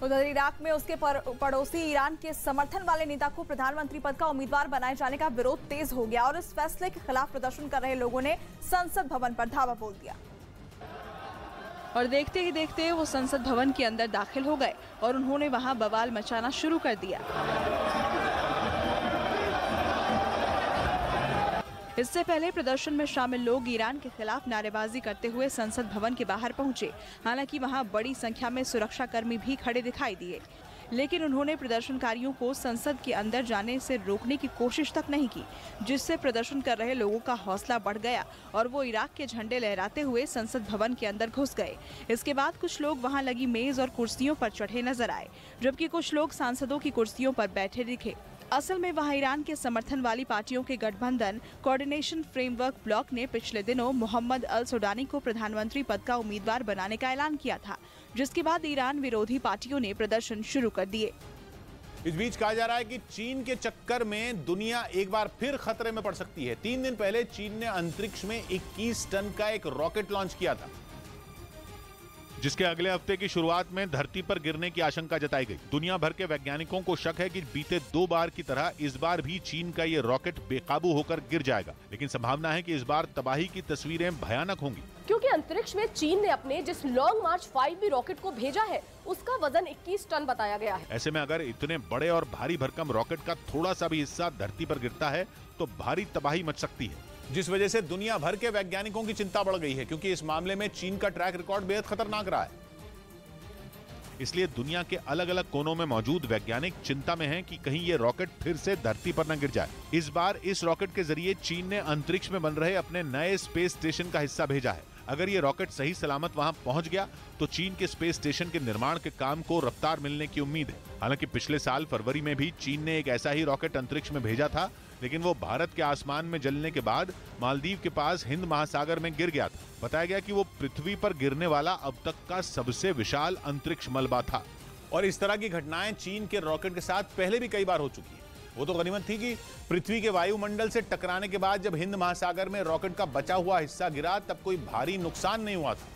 उधर इराक में उसके पड़ोसी ईरान के समर्थन वाले नेता को प्रधानमंत्री पद का उम्मीदवार बनाए जाने का विरोध तेज हो गया और इस फैसले के खिलाफ प्रदर्शन कर रहे लोगों ने संसद भवन पर धावा बोल दिया और देखते ही देखते वो संसद भवन के अंदर दाखिल हो गए और उन्होंने वहां बवाल मचाना शुरू कर दिया। इससे पहले प्रदर्शन में शामिल लोग ईरान के खिलाफ नारेबाजी करते हुए संसद भवन के बाहर पहुंचे। हालांकि वहां बड़ी संख्या में सुरक्षाकर्मी भी खड़े दिखाई दिए, लेकिन उन्होंने प्रदर्शनकारियों को संसद के अंदर जाने से रोकने की कोशिश तक नहीं की, जिससे प्रदर्शन कर रहे लोगों का हौसला बढ़ गया और वो इराक के झंडे लहराते हुए संसद भवन के अंदर घुस गए। इसके बाद कुछ लोग वहां लगी मेज और कुर्सियों पर चढ़े नजर आए, जबकि कुछ लोग सांसदों की कुर्सियों पर बैठे दिखे। असल में वहां ईरान के समर्थन वाली पार्टियों के गठबंधन कोऑर्डिनेशन फ्रेमवर्क ब्लॉक ने पिछले दिनों मोहम्मद अल सुडानी को प्रधानमंत्री पद का उम्मीदवार बनाने का ऐलान किया था, जिसके बाद ईरान विरोधी पार्टियों ने प्रदर्शन शुरू कर दिए। इस बीच कहा जा रहा है कि चीन के चक्कर में दुनिया एक बार फिर खतरे में पड़ सकती है। 3 दिन पहले चीन ने अंतरिक्ष में 21 टन का एक रॉकेट लॉन्च किया था, जिसके अगले हफ्ते की शुरुआत में धरती पर गिरने की आशंका जताई गई। दुनिया भर के वैज्ञानिकों को शक है कि बीते 2 बार की तरह इस बार भी चीन का ये रॉकेट बेकाबू होकर गिर जाएगा, लेकिन संभावना है कि इस बार तबाही की तस्वीरें भयानक होंगी, क्योंकि अंतरिक्ष में चीन ने अपने जिस लॉन्ग मार्च 5B रॉकेट को भेजा है उसका वजन 21 टन बताया गया है। ऐसे में अगर इतने बड़े और भारी भरकम रॉकेट का थोड़ा सा भी हिस्सा धरती पर गिरता है तो भारी तबाही मच सकती है, जिस वजह से दुनिया भर के वैज्ञानिकों की चिंता बढ़ गई है, क्योंकि इस मामले में चीन का ट्रैक रिकॉर्ड बेहद खतरनाक रहा है। इसलिए दुनिया के अलग अलग कोनों में मौजूद वैज्ञानिक चिंता में हैं कि कहीं ये रॉकेट फिर से धरती पर न गिर जाए। इस बार इस रॉकेट के जरिए चीन ने अंतरिक्ष में बन रहे अपने नए स्पेस स्टेशन का हिस्सा भेजा है। अगर ये रॉकेट सही सलामत वहां पहुंच गया तो चीन के स्पेस स्टेशन के निर्माण के काम को रफ्तार मिलने की उम्मीद है। हालांकि पिछले साल फरवरी में भी चीन ने एक ऐसा ही रॉकेट अंतरिक्ष में भेजा था, लेकिन वो भारत के आसमान में जलने के बाद मालदीव के पास हिंद महासागर में गिर गया था। बताया गया कि वो पृथ्वी पर गिरने वाला अब तक का सबसे विशाल अंतरिक्ष मलबा था। और इस तरह की घटनाएं चीन के रॉकेट के साथ पहले भी कई बार हो चुकी है। वो तो गनीमत थी कि पृथ्वी के वायुमंडल से टकराने के बाद जब हिंद महासागर में रॉकेट का बचा हुआ हिस्सा गिरा तब कोई भारी नुकसान नहीं हुआ था।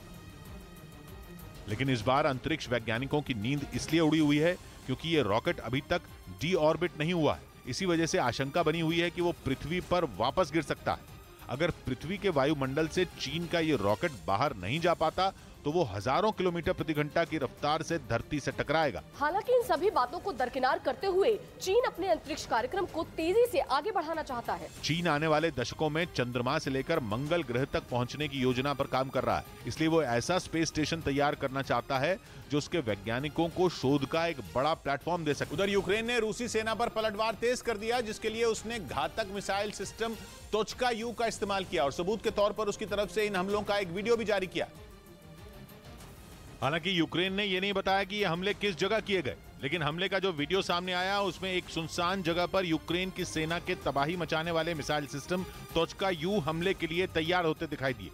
लेकिन इस बार अंतरिक्ष वैज्ञानिकों की नींद इसलिए उड़ी हुई है क्योंकि ये रॉकेट अभी तक डी ऑर्बिट नहीं हुआ है। इसी वजह से आशंका बनी हुई है कि वो पृथ्वी पर वापस गिर सकता है। अगर पृथ्वी के वायुमंडल से चीन का ये रॉकेट बाहर नहीं जा पाता तो वो हजारों किलोमीटर प्रति घंटा की रफ्तार से धरती से टकराएगा। हालांकि इन सभी बातों को दरकिनार करते हुए चीन अपने अंतरिक्ष कार्यक्रम को तेजी से आगे बढ़ाना चाहता है। चीन आने वाले दशकों में चंद्रमा से लेकर मंगल ग्रह तक पहुंचने की योजना पर काम कर रहा है। इसलिए वो ऐसा स्पेस स्टेशन तैयार करना चाहता है जो उसके वैज्ञानिकों को शोध का एक बड़ा प्लेटफॉर्म दे सके। उधर यूक्रेन ने रूसी सेना पर पलटवार तेज कर दिया, जिसके लिए उसने घातक मिसाइल सिस्टम तोचका यू का इस्तेमाल किया और सबूत के तौर पर उसकी तरफ से इन हमलों का एक वीडियो भी जारी किया। हालांकि यूक्रेन ने यह नहीं बताया कि ये हमले किस जगह किए गए, लेकिन हमले का जो वीडियो सामने आया उसमें एक सुनसान जगह पर यूक्रेन की सेना के तबाही मचाने वाले मिसाइल सिस्टम तोचका यू हमले के लिए तैयार होते दिखाई दिए।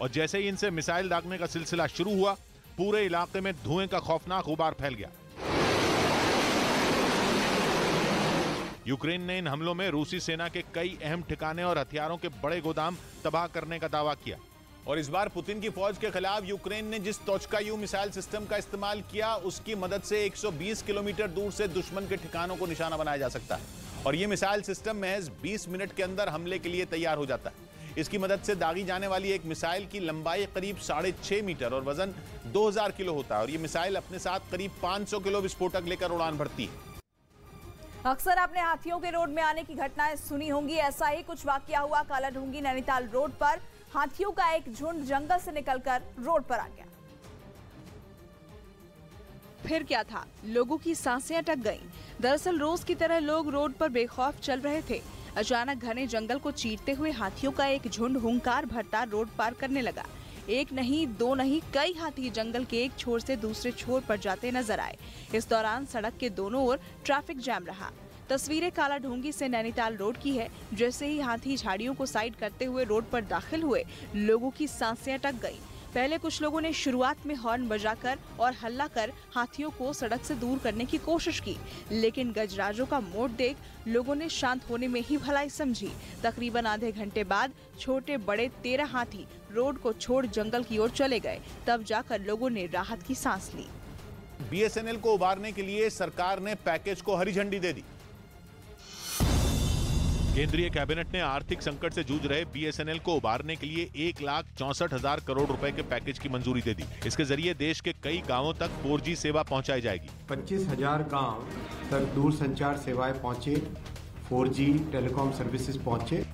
और जैसे ही इनसे मिसाइल दागने का सिलसिला शुरू हुआ, पूरे इलाके में धुएं का खौफनाक गुबार फैल गया। यूक्रेन ने इन हमलों में रूसी सेना के कई अहम ठिकाने और हथियारों के बड़े गोदाम तबाह करने का दावा किया। और इस बार पुतिन की फौज के खिलाफ यूक्रेन ने जिस तोचका यू मिसाइल सिस्टम का इस्तेमाल किया उसकी मदद से 120 किलोमीटर दूर से दुश्मन के ठिकानों को निशाना बनाया जा सकता है। और ये मिसाइल सिस्टम महज 20 मिनट के अंदर हमले के लिए तैयार हो जाता है। इसकी मदद से दागी जाने वाली एक मिसाइल की लंबाई करीब 6.5 मीटर और वजन 2000 किलो होता है। और ये मिसाइल अपने साथ करीब 500 किलो विस्फोटक लेकर उड़ान भरती है। अक्सर आपने हाथियों के रोड में आने की घटनाएं सुनी होंगी। ऐसा ही कुछ वाकया हुआ कालाढूंगी नैनीताल रोड पर। हाथियों का एक झुंड जंगल से निकलकर रोड पर आ गया। फिर क्या था, लोगों की सांसें अटक गईं। दरअसल रोज की तरह लोग रोड पर बेखौफ चल रहे थे। अचानक घने जंगल को चीरते हुए हाथियों का एक झुंड हुंकार भरता रोड पार करने लगा। एक नहीं, दो नहीं, कई हाथी जंगल के एक छोर से दूसरे छोर पर जाते नजर आए। इस दौरान सड़क के दोनों ओर ट्रैफिक जैम रहा। तस्वीरें कालाढूंगी से नैनीताल रोड की है। जैसे ही हाथी झाड़ियों को साइड करते हुए रोड पर दाखिल हुए, लोगों की सांसें अटक गईं। पहले कुछ लोगों ने शुरुआत में हॉर्न बजाकर और हल्ला कर हाथियों को सड़क से दूर करने की कोशिश की, लेकिन गजराजों का मोड़ देख लोगों ने शांत होने में ही भलाई समझी। तकरीबन आधे घंटे बाद छोटे बड़े 13 हाथी रोड को छोड़ जंगल की ओर चले गए। तब जाकर लोगों ने राहत की सांस ली। बीएसएनएल को उबारने के लिए सरकार ने पैकेज को हरी झंडी दे दी। केंद्रीय कैबिनेट ने आर्थिक संकट से जूझ रहे बीएसएनएल को उबारने के लिए 1,64,000 करोड़ रुपए के पैकेज की मंजूरी दे दी। इसके जरिए देश के कई गांवों तक 4G सेवा पहुंचाई जाएगी। 25,000 गांव तक दूरसंचार सेवाएं पहुंचे, 4G टेलीकॉम सर्विसेज पहुंचे।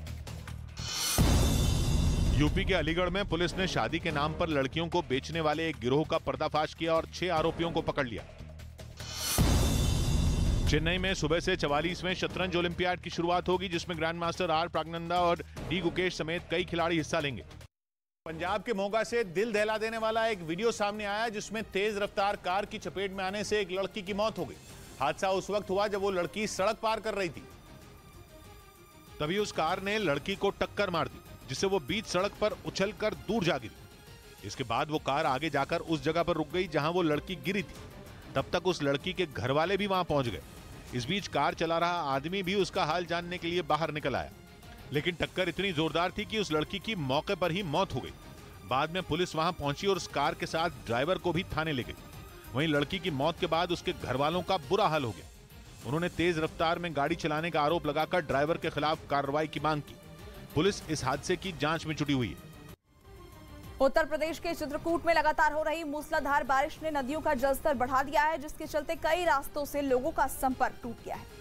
यूपी के अलीगढ़ में पुलिस ने शादी के नाम पर लड़कियों को बेचने वाले एक गिरोह का पर्दाफाश किया और 6 आरोपियों को पकड़ लिया। चेन्नई में सुबह से 44वें शतरंज ओलंपियाड की शुरुआत होगी, जिसमें ग्रैंड मास्टर आर प्रज्ञानंदा और डी गुकेश समेत कई खिलाड़ी हिस्सा लेंगे। पंजाब के मोगा से दिल दहला देने वाला एक वीडियो सामने आया, जिसमें तेज रफ्तार कार की चपेट में आने से एक लड़की की मौत हो गई। हादसा उस वक्त हुआ जब वो लड़की सड़क पार कर रही थी। तभी उस कार ने लड़की को टक्कर मार दी, जिससे वो बीच सड़क पर उछलकर दूर जा गिरी। इसके बाद वो कार आगे जाकर उस जगह पर रुक गई जहां वो लड़की गिरी थी। तब तक उस लड़की के घर वाले भी वहां पहुंच गए। इस बीच कार चला रहा आदमी भी उसका हाल जानने के लिए बाहर निकल आया, लेकिन टक्कर इतनी जोरदार थी कि उस लड़की की मौके पर ही मौत हो गई। बाद में पुलिस वहां पहुंची और उस कार के साथ ड्राइवर को भी थाने ले गई। वहीं लड़की की मौत के बाद उसके घर वालों का बुरा हाल हो गया। उन्होंने तेज रफ्तार में गाड़ी चलाने का आरोप लगाकर ड्राइवर के खिलाफ कार्रवाई की मांग की। पुलिस इस हादसे की जांच में जुटी हुई है। उत्तर प्रदेश के चित्रकूट में लगातार हो रही मूसलाधार बारिश ने नदियों का जलस्तर बढ़ा दिया है, जिसके चलते कई रास्तों से लोगों का संपर्क टूट गया है।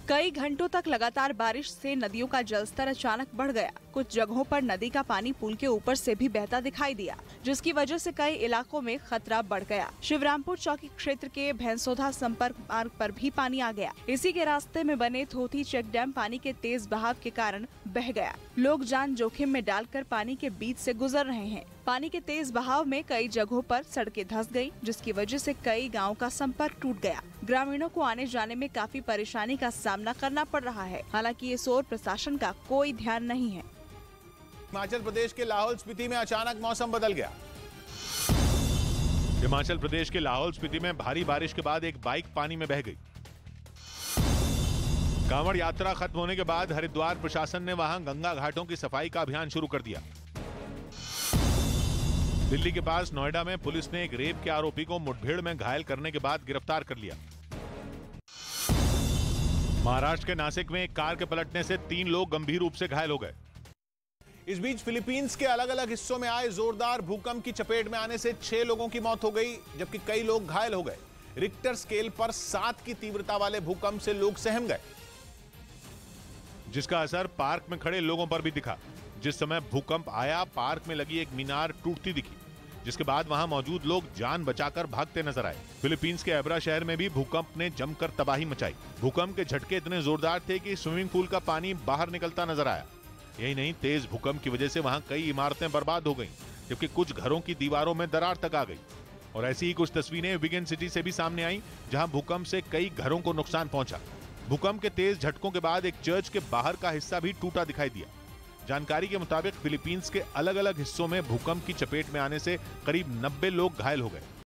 कई घंटों तक लगातार बारिश से नदियों का जलस्तर अचानक बढ़ गया। कुछ जगहों पर नदी का पानी पुल के ऊपर से भी बहता दिखाई दिया, जिसकी वजह से कई इलाकों में खतरा बढ़ गया। शिवरामपुर चौकी क्षेत्र के भैंसोधा संपर्क मार्ग पर भी पानी आ गया। इसी के रास्ते में बने थोथी चेक डैम पानी के तेज बहाव के कारण बह गया। लोग जान जोखिम में डालकर पानी के बीच से गुजर रहे हैं। पानी के तेज बहाव में कई जगहों पर सड़कें धंस गयी, जिसकी वजह से कई गाँव का संपर्क टूट गया। ग्रामीणों को आने जाने में काफी परेशानी का सामना करना पड़ रहा है। हालांकि इस ओर प्रशासन का कोई ध्यान नहीं है। हिमाचल प्रदेश के लाहौल स्पीति में अचानक मौसम बदल गया। हिमाचल प्रदेश के लाहौल स्पीति में भारी बारिश के बाद एक बाइक पानी में बह गई। कांवड़ यात्रा खत्म होने के बाद हरिद्वार प्रशासन ने वहां गंगा घाटों की सफाई का अभियान शुरू कर दिया। दिल्ली के पास नोएडा में पुलिस ने एक रेप के आरोपी को मुठभेड़ में घायल करने के बाद गिरफ्तार कर लिया। महाराष्ट्र के नासिक में एक कार के पलटने से 3 लोग गंभीर रूप से घायल हो गए। इस बीच फिलीपींस के अलग अलग हिस्सों में आए जोरदार भूकंप की चपेट में आने से 6 लोगों की मौत हो गई, जबकि कई लोग घायल हो गए। रिक्टर स्केल पर 7 की तीव्रता वाले भूकंप से लोग सहम गए, जिसका असर पार्क में खड़े लोगों पर भी दिखा। जिस समय भूकंप आया, पार्क में लगी एक मीनार टूटती दिखी, जिसके बाद वहां मौजूद लोग जान बचाकर भागते नजर आए। फिलीपींस के एब्रा शहर में भी भूकंप ने जमकर तबाही मचाई। भूकंप के झटके इतने जोरदार थे कि स्विमिंग पूल का पानी बाहर निकलता नजर आया। यही नहीं, तेज भूकंप की वजह से वहां कई इमारतें बर्बाद हो गईं, जबकि कुछ घरों की दीवारों में दरार तक आ गई। और ऐसी ही कुछ तस्वीरें विगन सिटी से भी सामने आई, जहां भूकंप से कई घरों को नुकसान पहुंचा। भूकंप के तेज झटकों के बाद एक चर्च के बाहर का हिस्सा भी टूटा दिखाई दिया। जानकारी के मुताबिक फिलीपींस के अलग अलग हिस्सों में भूकंप की चपेट में आने से करीब 90 लोग घायल हो गए।